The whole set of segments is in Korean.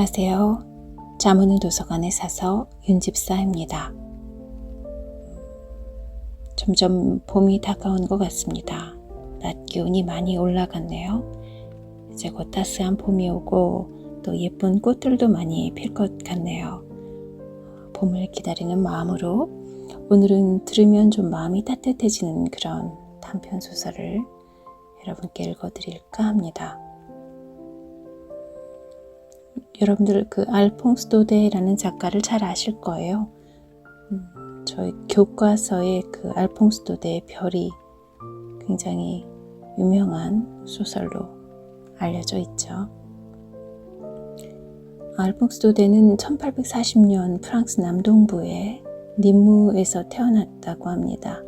안녕하세요. 잠오는 도서관에 사서 윤집사입니다. 점점 봄이 다가온 것 같습니다. 낮 기온이 많이 올라갔네요. 이제 곧 따스한 봄이 오고 또 예쁜 꽃들도 많이 필 것 같네요. 봄을 기다리는 마음으로 오늘은 들으면 좀 마음이 따뜻해지는 그런 단편 소설을 여러분께 읽어드릴까 합니다. 여러분들 그 알퐁스 도데라는 작가를 잘 아실 거예요. 저희 교과서에 그 알퐁스 도데의 별이 굉장히 유명한 소설로 알려져 있죠. 알퐁스 도데는 1840년 프랑스 남동부의 님무에서 태어났다고 합니다.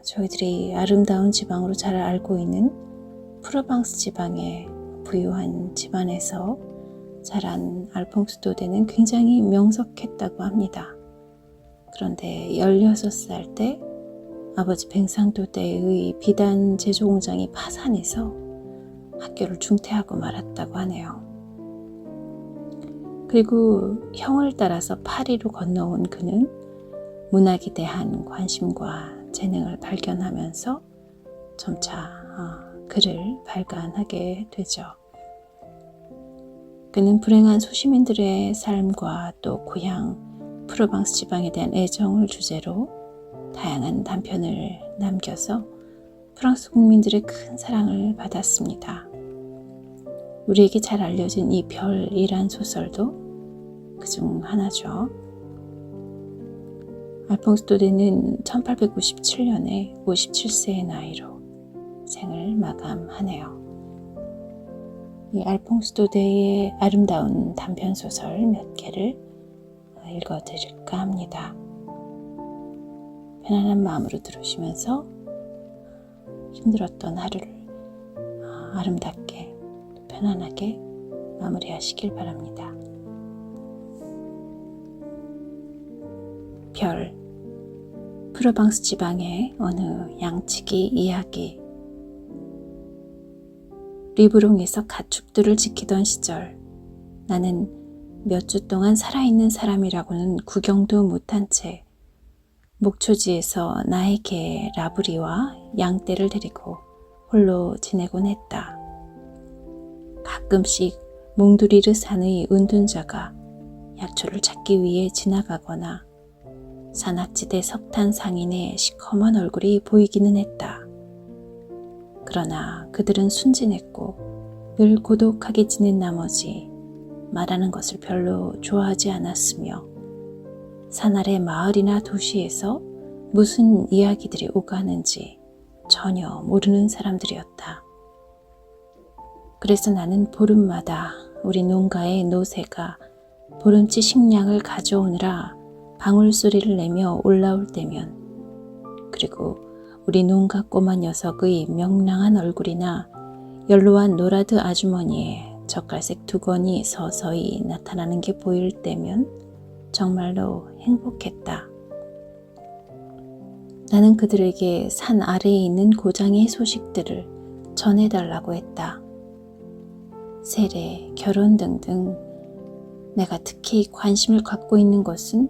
저희들이 아름다운 지방으로 잘 알고 있는 프로방스 지방의 부유한 집안에서 자란 알퐁스 도데는 굉장히 명석했다고 합니다. 그런데 16살 때 아버지 뱅상 도데의 비단 제조 공장이 파산해서 학교를 중퇴하고 말았다고 하네요. 그리고 형을 따라서 파리로 건너온 그는 문학에 대한 관심과 재능을 발견하면서 점차 글을 발간하게 되죠. 그는 불행한 소시민들의 삶과 또 고향 프로방스 지방에 대한 애정을 주제로 다양한 단편을 남겨서 프랑스 국민들의 큰 사랑을 받았습니다. 우리에게 잘 알려진 이 별이란 소설도 그중 하나죠. 알퐁스 도데는 1897년에 57세의 나이로 생을 마감하네요. 이 알퐁스 도데의 아름다운 단편 소설 몇 개를 읽어드릴까 합니다. 편안한 마음으로 들으시면서 힘들었던 하루를 아름답게 편안하게 마무리하시길 바랍니다. 별, 프로방스 지방의 어느 양치기 이야기. 리브롱에서 가축들을 지키던 시절 나는 몇 주 동안 살아있는 사람이라고는 구경도 못한 채 목초지에서 나의 개 라브리와 양떼를 데리고 홀로 지내곤 했다. 가끔씩 몽두리르 산의 은둔자가 약초를 찾기 위해 지나가거나 산악지대 석탄 상인의 시커먼 얼굴이 보이기는 했다. 그러나 그들은 순진했고 늘 고독하게 지낸 나머지 말하는 것을 별로 좋아하지 않았으며 산 아래 마을이나 도시에서 무슨 이야기들이 오가는지 전혀 모르는 사람들이었다. 그래서 나는 보름마다 우리 농가의 노새가 보름치 식량을 가져오느라 방울소리를 내며 올라올 때면, 그리고 우리 농가 꼬마 녀석의 명랑한 얼굴이나 연로한 노라드 아주머니의 젓갈색 두건이 서서히 나타나는 게 보일 때면 정말로 행복했다. 나는 그들에게 산 아래에 있는 고장의 소식들을 전해달라고 했다. 세례, 결혼 등등. 내가 특히 관심을 갖고 있는 것은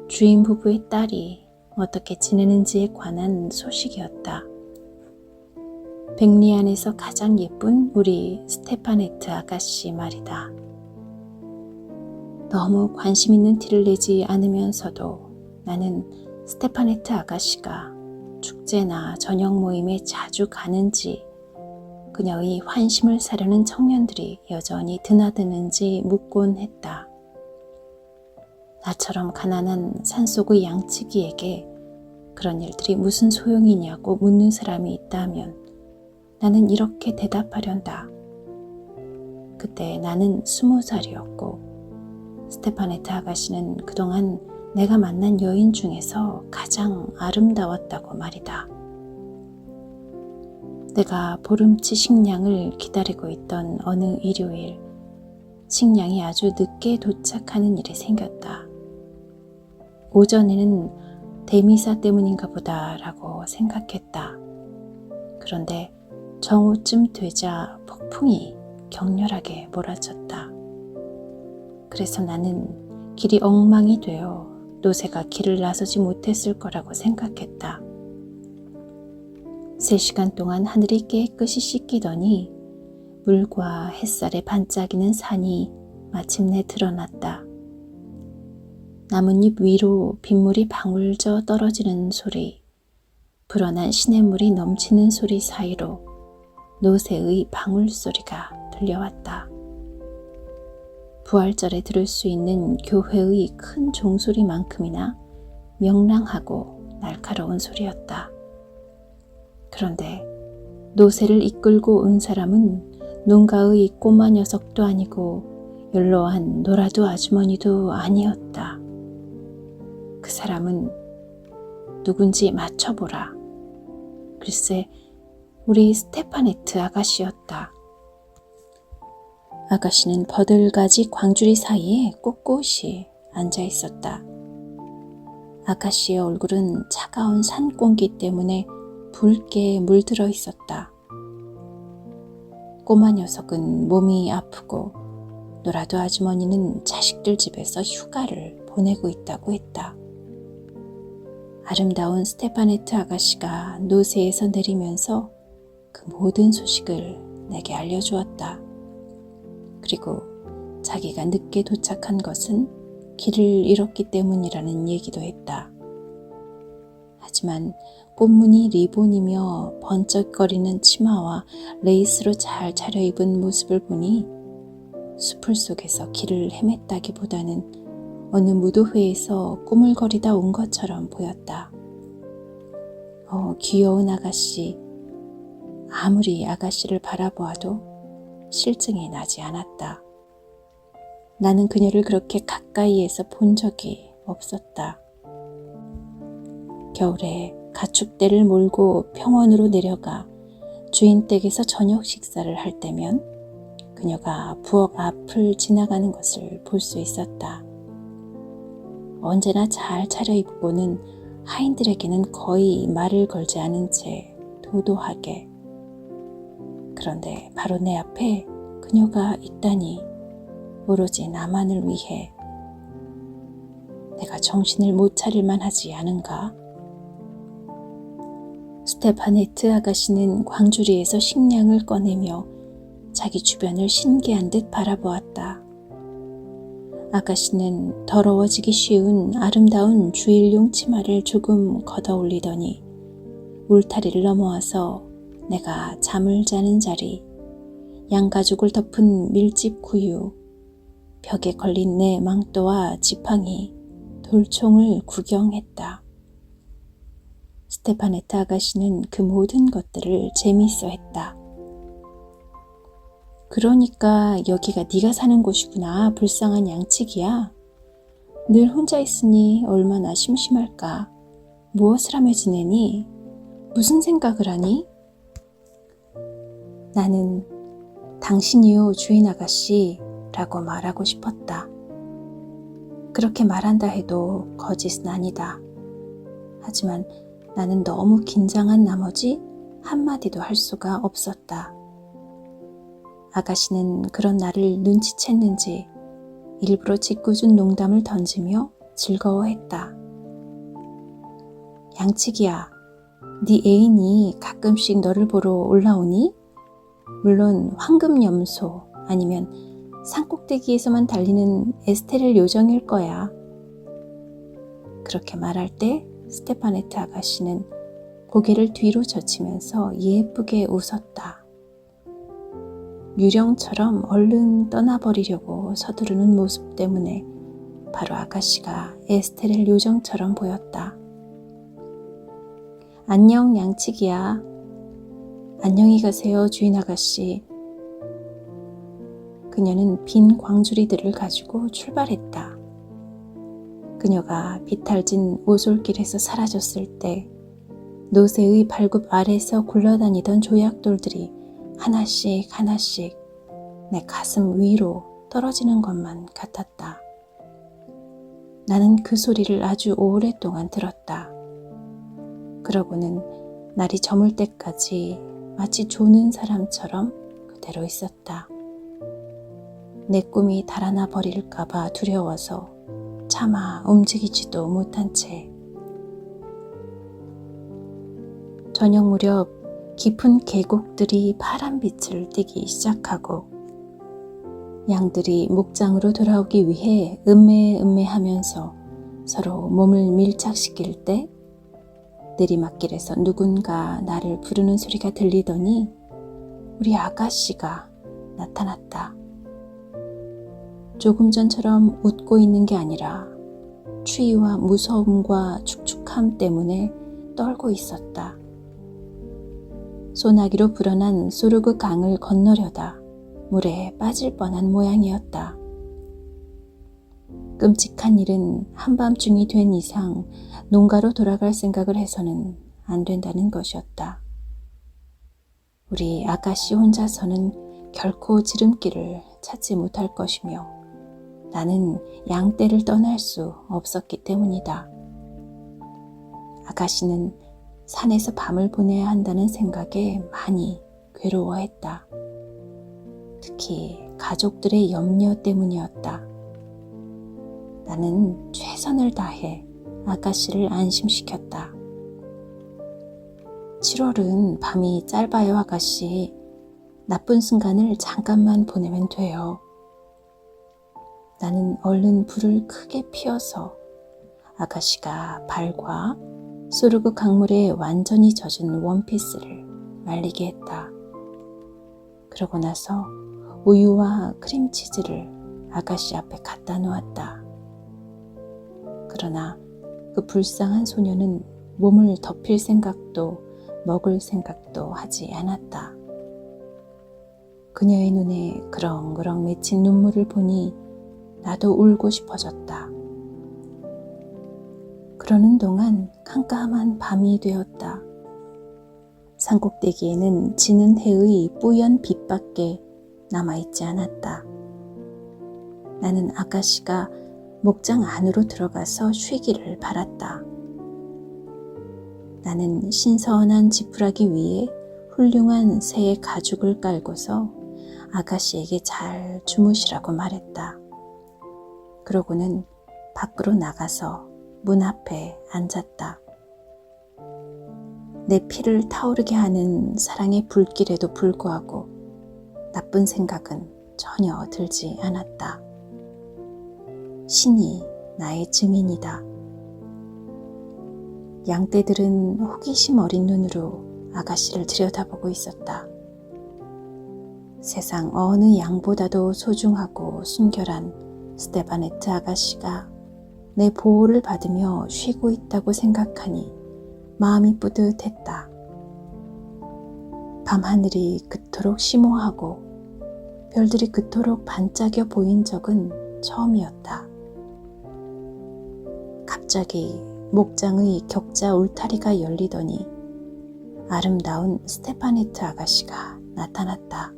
주인 부부의 딸이 어떻게 지내는지에 관한 소식이었다. 백리안에서 가장 예쁜 우리 스테파네트 아가씨 말이다. 너무 관심 있는 티를 내지 않으면서도 나는 스테파네트 아가씨가 축제나 저녁 모임에 자주 가는지, 그녀의 환심을 사려는 청년들이 여전히 드나드는지 묻곤 했다. 나처럼 가난한 산속의 양치기에게 그런 일들이 무슨 소용이냐고 묻는 사람이 있다면 나는 이렇게 대답하련다. 그때 나는 20살이었고 스테파네트 아가씨는 그동안 내가 만난 여인 중에서 가장 아름다웠다고 말이다. 내가 보름치 식량을 기다리고 있던 어느 일요일, 식량이 아주 늦게 도착하는 일이 생겼다. 오전에는 대미사 때문인가 보다라고 생각했다. 그런데 정오쯤 되자 폭풍이 격렬하게 몰아쳤다. 그래서 나는 길이 엉망이 되어 노새가 길을 나서지 못했을 거라고 생각했다. 3시간 동안 하늘이 깨끗이 씻기더니 물과 햇살에 반짝이는 산이 마침내 드러났다. 나뭇잎 위로 빗물이 방울져 떨어지는 소리, 불어난 시냇물이 넘치는 소리 사이로 노새의 방울소리가 들려왔다. 부활절에 들을 수 있는 교회의 큰 종소리만큼이나 명랑하고 날카로운 소리였다. 그런데 노새를 이끌고 온 사람은 농가의 꼬마 녀석도 아니고 연로한 노라도 아주머니도 아니었다. 그 사람은 누군지 맞춰보라. 글쎄, 우리 스테파네트 아가씨였다. 아가씨는 버들가지 광주리 사이에 꼿꼿이 앉아 있었다. 아가씨의 얼굴은 차가운 산공기 때문에 붉게 물들어 있었다. 꼬마 녀석은 몸이 아프고 노라도 아주머니는 자식들 집에서 휴가를 보내고 있다고 했다. 아름다운 스테파네트 아가씨가 노새에서 내리면서 그 모든 소식을 내게 알려주었다. 그리고 자기가 늦게 도착한 것은 길을 잃었기 때문이라는 얘기도 했다. 하지만 꽃무늬 리본이며 번쩍거리는 치마와 레이스로 잘 차려입은 모습을 보니 숲을 속에서 길을 헤맸다기보다는 어느 무도회에서 꾸물거리다 온 것처럼 보였다. 귀여운 아가씨. 아무리 아가씨를 바라보아도 실증이 나지 않았다. 나는 그녀를 그렇게 가까이에서 본 적이 없었다. 겨울에 가축대를 몰고 평원으로 내려가 주인 댁에서 저녁 식사를 할 때면 그녀가 부엌 앞을 지나가는 것을 볼 수 있었다. 언제나 잘 차려입고는 하인들에게는 거의 말을 걸지 않은 채 도도하게. 그런데 바로 내 앞에 그녀가 있다니 오로지 나만을 위해. 내가 정신을 못 차릴만 하지 않은가? 스테파네트 아가씨는 광주리에서 식량을 꺼내며 자기 주변을 신기한 듯 바라보았다. 아가씨는 더러워지기 쉬운 아름다운 주일용 치마를 조금 걷어 올리더니 울타리를 넘어와서 내가 잠을 자는 자리, 양가죽을 덮은 밀집 구유, 벽에 걸린 내 망토와 지팡이, 돌총을 구경했다. 스테파네트 아가씨는 그 모든 것들을 재미있어 했다. 그러니까 여기가 네가 사는 곳이구나. 불쌍한 양치기야. 늘 혼자 있으니 얼마나 심심할까. 무엇을 하며 지내니? 무슨 생각을 하니? 나는 당신이요 주인 아가씨 라고 말하고 싶었다. 그렇게 말한다 해도 거짓은 아니다. 하지만 나는 너무 긴장한 나머지 한마디도 할 수가 없었다. 아가씨는 그런 나를 눈치챘는지 일부러 짓궂은 농담을 던지며 즐거워했다. 양치기야, 네 애인이 가끔씩 너를 보러 올라오니? 물론 황금염소 아니면 산꼭대기에서만 달리는 에스테렐 요정일 거야. 그렇게 말할 때 스테파네트 아가씨는 고개를 뒤로 젖히면서 예쁘게 웃었다. 유령처럼 얼른 떠나버리려고 서두르는 모습 때문에 바로 아가씨가 에스테렐 요정처럼 보였다. 안녕 양치기야. 안녕히 가세요 주인 아가씨. 그녀는 빈 광주리들을 가지고 출발했다. 그녀가 비탈진 오솔길에서 사라졌을 때 노새의 발굽 아래서 굴러다니던 조약돌들이 하나씩 하나씩 내 가슴 위로 떨어지는 것만 같았다. 나는 그 소리를 아주 오랫동안 들었다. 그러고는 날이 저물 때까지 마치 조는 사람처럼 그대로 있었다. 내 꿈이 달아나 버릴까봐 두려워서 차마 움직이지도 못한 채 저녁 무렵 깊은 계곡들이 파란 빛을 띠기 시작하고 양들이 목장으로 돌아오기 위해 음매하면서 서로 몸을 밀착시킬 때 내리막길에서 누군가 나를 부르는 소리가 들리더니 우리 아가씨가 나타났다. 조금 전처럼 웃고 있는 게 아니라 추위와 무서움과 축축함 때문에 떨고 있었다. 소나기로 불어난 소르그 강을 건너려다 물에 빠질 뻔한 모양이었다. 끔찍한 일은 한밤중이 된 이상 농가로 돌아갈 생각을 해서는 안 된다는 것이었다. 우리 아가씨 혼자서는 결코 지름길을 찾지 못할 것이며 나는 양떼를 떠날 수 없었기 때문이다. 아가씨는 산에서 밤을 보내야 한다는 생각에 많이 괴로워했다. 특히 가족들의 염려 때문이었다. 나는 최선을 다해 아가씨를 안심시켰다. 7월은 밤이 짧아요, 아가씨. 나쁜 순간을 잠깐만 보내면 돼요. 나는 얼른 불을 크게 피워서 아가씨가 발과 소르그 강물에 완전히 젖은 원피스를 말리게 했다. 그러고 나서 우유와 크림치즈를 아가씨 앞에 갖다 놓았다. 그러나 그 불쌍한 소녀는 몸을 덮일 생각도 먹을 생각도 하지 않았다. 그녀의 눈에 그렁그렁 맺힌 눈물을 보니 나도 울고 싶어졌다. 그러는 동안 깜깜한 밤이 되었다. 산꼭대기에는 지는 해의 뿌연 빛밖에 남아있지 않았다. 나는 아가씨가 목장 안으로 들어가서 쉬기를 바랐다. 나는 신선한 지푸라기 위에 훌륭한 새의 가죽을 깔고서 아가씨에게 잘 주무시라고 말했다. 그러고는 밖으로 나가서 문 앞에 앉았다. 내 피를 타오르게 하는 사랑의 불길에도 불구하고 나쁜 생각은 전혀 들지 않았다. 신이 나의 증인이다. 양떼들은 호기심 어린 눈으로 아가씨를 들여다보고 있었다. 세상 어느 양보다도 소중하고 순결한 스테파네트 아가씨가 내 보호를 받으며 쉬고 있다고 생각하니 마음이 뿌듯했다. 밤하늘이 그토록 심오하고 별들이 그토록 반짝여 보인 적은 처음이었다. 갑자기 목장의 격자 울타리가 열리더니 아름다운 스테파네트 아가씨가 나타났다.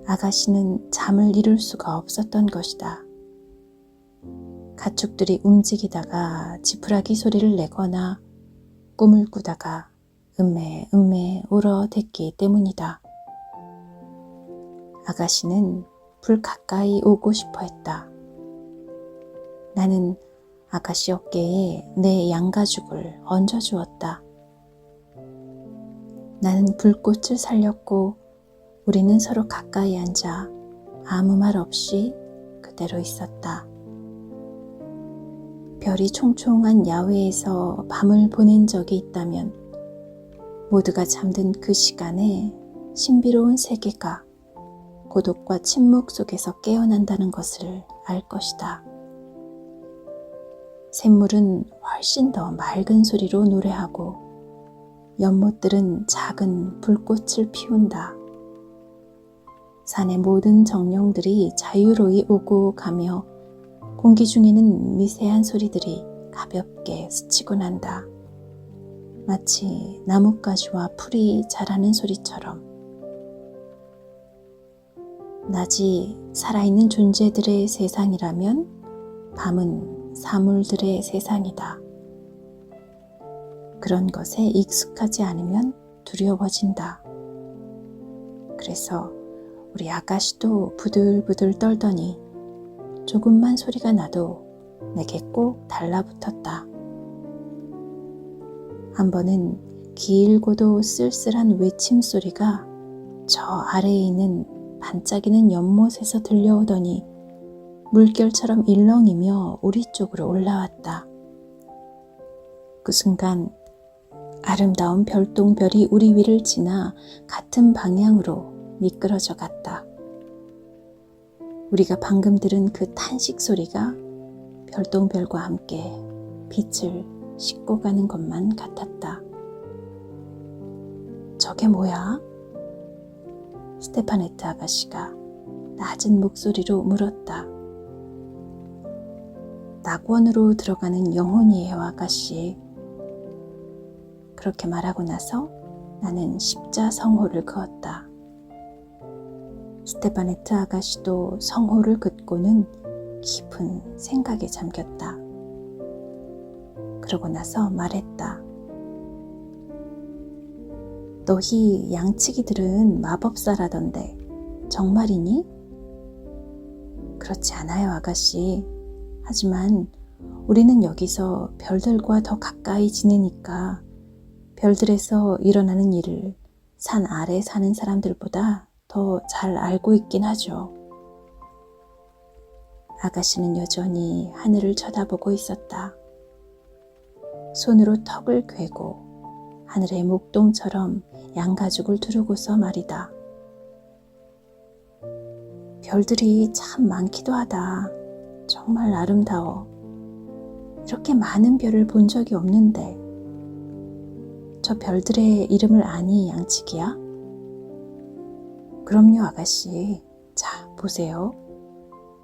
아가씨는 잠을 이룰 수가 없었던 것이다. 가축들이 움직이다가 지푸라기 소리를 내거나 꿈을 꾸다가 음매 울어댔기 때문이다. 아가씨는 불 가까이 오고 싶어 했다. 나는 아가씨 어깨에 내 양가죽을 얹어주었다. 나는 불꽃을 살렸고 우리는 서로 가까이 앉아 아무 말 없이 그대로 있었다. 별이 총총한 야외에서 밤을 보낸 적이 있다면 모두가 잠든 그 시간에 신비로운 세계가 고독과 침묵 속에서 깨어난다는 것을 알 것이다. 샘물은 훨씬 더 맑은 소리로 노래하고 연못들은 작은 불꽃을 피운다. 산의 모든 정령들이 자유로이 오고 가며 공기 중에는 미세한 소리들이 가볍게 스치고 난다. 마치 나뭇가지와 풀이 자라는 소리처럼. 낮이 살아있는 존재들의 세상이라면 밤은 사물들의 세상이다. 그런 것에 익숙하지 않으면 두려워진다. 그래서 우리 아가씨도 부들부들 떨더니 조금만 소리가 나도 내게 꼭 달라붙었다. 한 번은 길고도 쓸쓸한 외침 소리가 저 아래에 있는 반짝이는 연못에서 들려오더니 물결처럼 일렁이며 우리 쪽으로 올라왔다. 그 순간 아름다운 별똥별이 우리 위를 지나 같은 방향으로 미끄러져 갔다. 우리가 방금 들은 그 탄식 소리가 별똥별과 함께 빛을 싣고 가는 것만 같았다. 저게 뭐야? 스테파네트 아가씨가 낮은 목소리로 물었다. 낙원으로 들어가는 영혼이에요, 아가씨. 그렇게 말하고 나서 나는 십자 성호를 그었다. 스테파네트 아가씨도 성호를 긋고는 깊은 생각에 잠겼다. 그러고 나서 말했다. 너희 양치기들은 마법사라던데 정말이니? 그렇지 않아요, 아가씨. 하지만 우리는 여기서 별들과 더 가까이 지내니까 별들에서 일어나는 일을 산 아래 사는 사람들보다 더 잘 알고 있긴 하죠. 아가씨는 여전히 하늘을 쳐다보고 있었다. 손으로 턱을 괴고 하늘의 목동처럼 양가죽을 두르고서 말이다. 별들이 참 많기도 하다. 정말 아름다워. 이렇게 많은 별을 본 적이 없는데. 저 별들의 이름을 아니, 양치기야? 그럼요, 아가씨. 자, 보세요.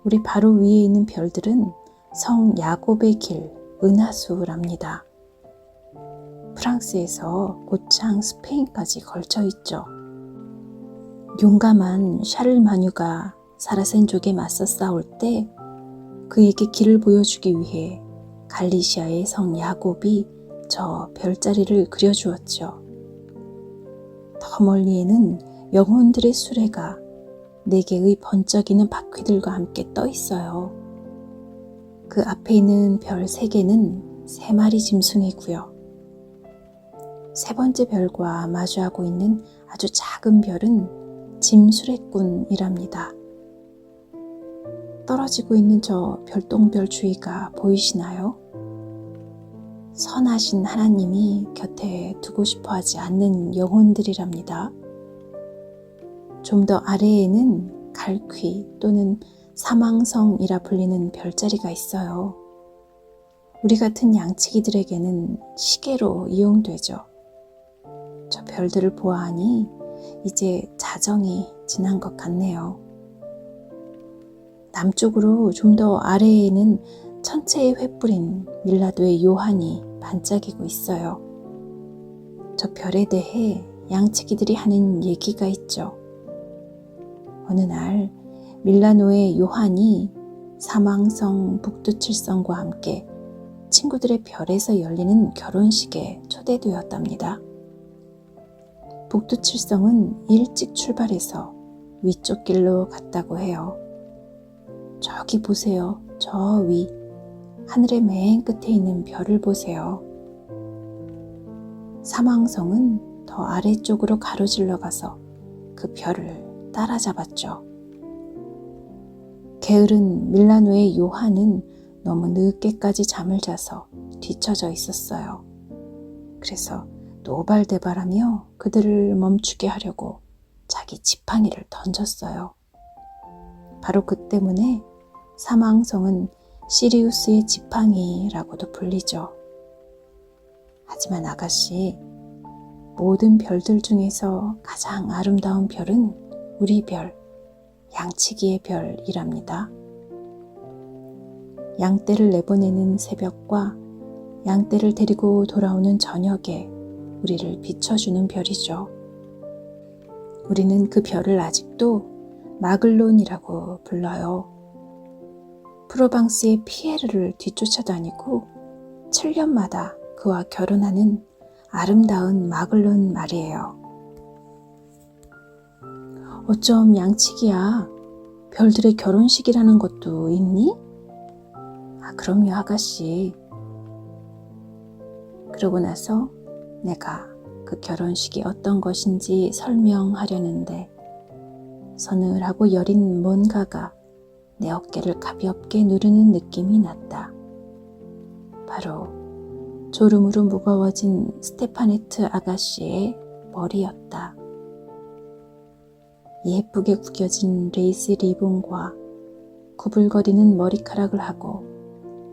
우리 바로 위에 있는 별들은 성 야곱의 길, 은하수랍니다. 프랑스에서 곧장 스페인까지 걸쳐 있죠. 용감한 샤를마뉴가 사라센족에 맞서 싸울 때 그에게 길을 보여주기 위해 갈리시아의 성 야곱이 저 별자리를 그려주었죠. 더 멀리에는 영혼들의 수레가 4개의 번쩍이는 바퀴들과 함께 떠 있어요. 그 앞에 있는 별 3개는 3마리 짐승이고요. 3번째 별과 마주하고 있는 아주 작은 별은 짐수레꾼이랍니다. 떨어지고 있는 저 별똥별 주위가 보이시나요? 선하신 하나님이 곁에 두고 싶어 하지 않는 영혼들이랍니다. 좀 더 아래에는 갈퀴 또는 사망성이라 불리는 별자리가 있어요. 우리 같은 양치기들에게는 시계로 이용되죠. 저 별들을 보아하니 이제 자정이 지난 것 같네요. 남쪽으로 좀 더 아래에는 천체의 횃불인 밀라도의 요한이 반짝이고 있어요. 저 별에 대해 양치기들이 하는 얘기가 있죠. 어느 날 밀라노의 요한이 사망성 북두칠성과 함께 친구들의 별에서 열리는 결혼식에 초대되었답니다. 북두칠성은 일찍 출발해서 위쪽 길로 갔다고 해요. 저기 보세요. 저 위, 하늘의 맨 끝에 있는 별을 보세요. 사망성은 더 아래쪽으로 가로질러 가서 그 별을 따라잡았죠. 게으른 밀라노의 요한은 너무 늦게까지 잠을 자서 뒤처져 있었어요. 그래서 노발대발하며 그들을 멈추게 하려고 자기 지팡이를 던졌어요. 바로 그 때문에 사망성은 시리우스의 지팡이라고도 불리죠. 하지만 아가씨, 모든 별들 중에서 가장 아름다운 별은 우리 별, 양치기의 별이랍니다. 양떼를 내보내는 새벽과 양떼를 데리고 돌아오는 저녁에 우리를 비춰주는 별이죠. 우리는 그 별을 아직도 마글론이라고 불러요. 프로방스의 피에르를 뒤쫓아다니고 7년마다 그와 결혼하는 아름다운 마글론 말이에요. 어쩜 양치기야? 별들의 결혼식이라는 것도 있니? 아, 그럼요, 아가씨. 그러고 나서 내가 그 결혼식이 어떤 것인지 설명하려는데 서늘하고 여린 뭔가가 내 어깨를 가볍게 누르는 느낌이 났다. 바로 졸음으로 무거워진 스테파네트 아가씨의 머리였다. 예쁘게 구겨진 레이스 리본과 구불거리는 머리카락을 하고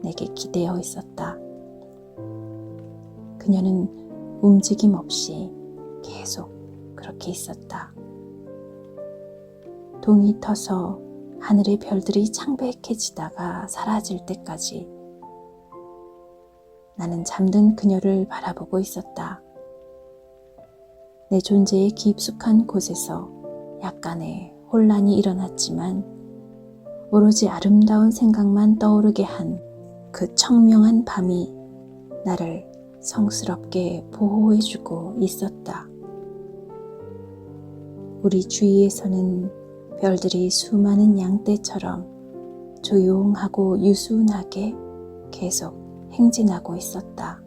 내게 기대어 있었다. 그녀는 움직임 없이 계속 그렇게 있었다. 동이 터서 하늘의 별들이 창백해지다가 사라질 때까지 나는 잠든 그녀를 바라보고 있었다. 내 존재의 깊숙한 곳에서 약간의 혼란이 일어났지만 오로지 아름다운 생각만 떠오르게 한 그 청명한 밤이 나를 성스럽게 보호해주고 있었다. 우리 주위에서는 별들이 수많은 양떼처럼 조용하고 유순하게 계속 행진하고 있었다.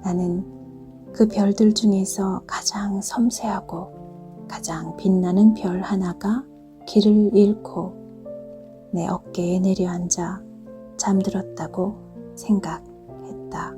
나는 그 별들 중에서 가장 섬세하고 가장 빛나는 별 하나가 길을 잃고 내 어깨에 내려앉아 잠들었다고 생각했다.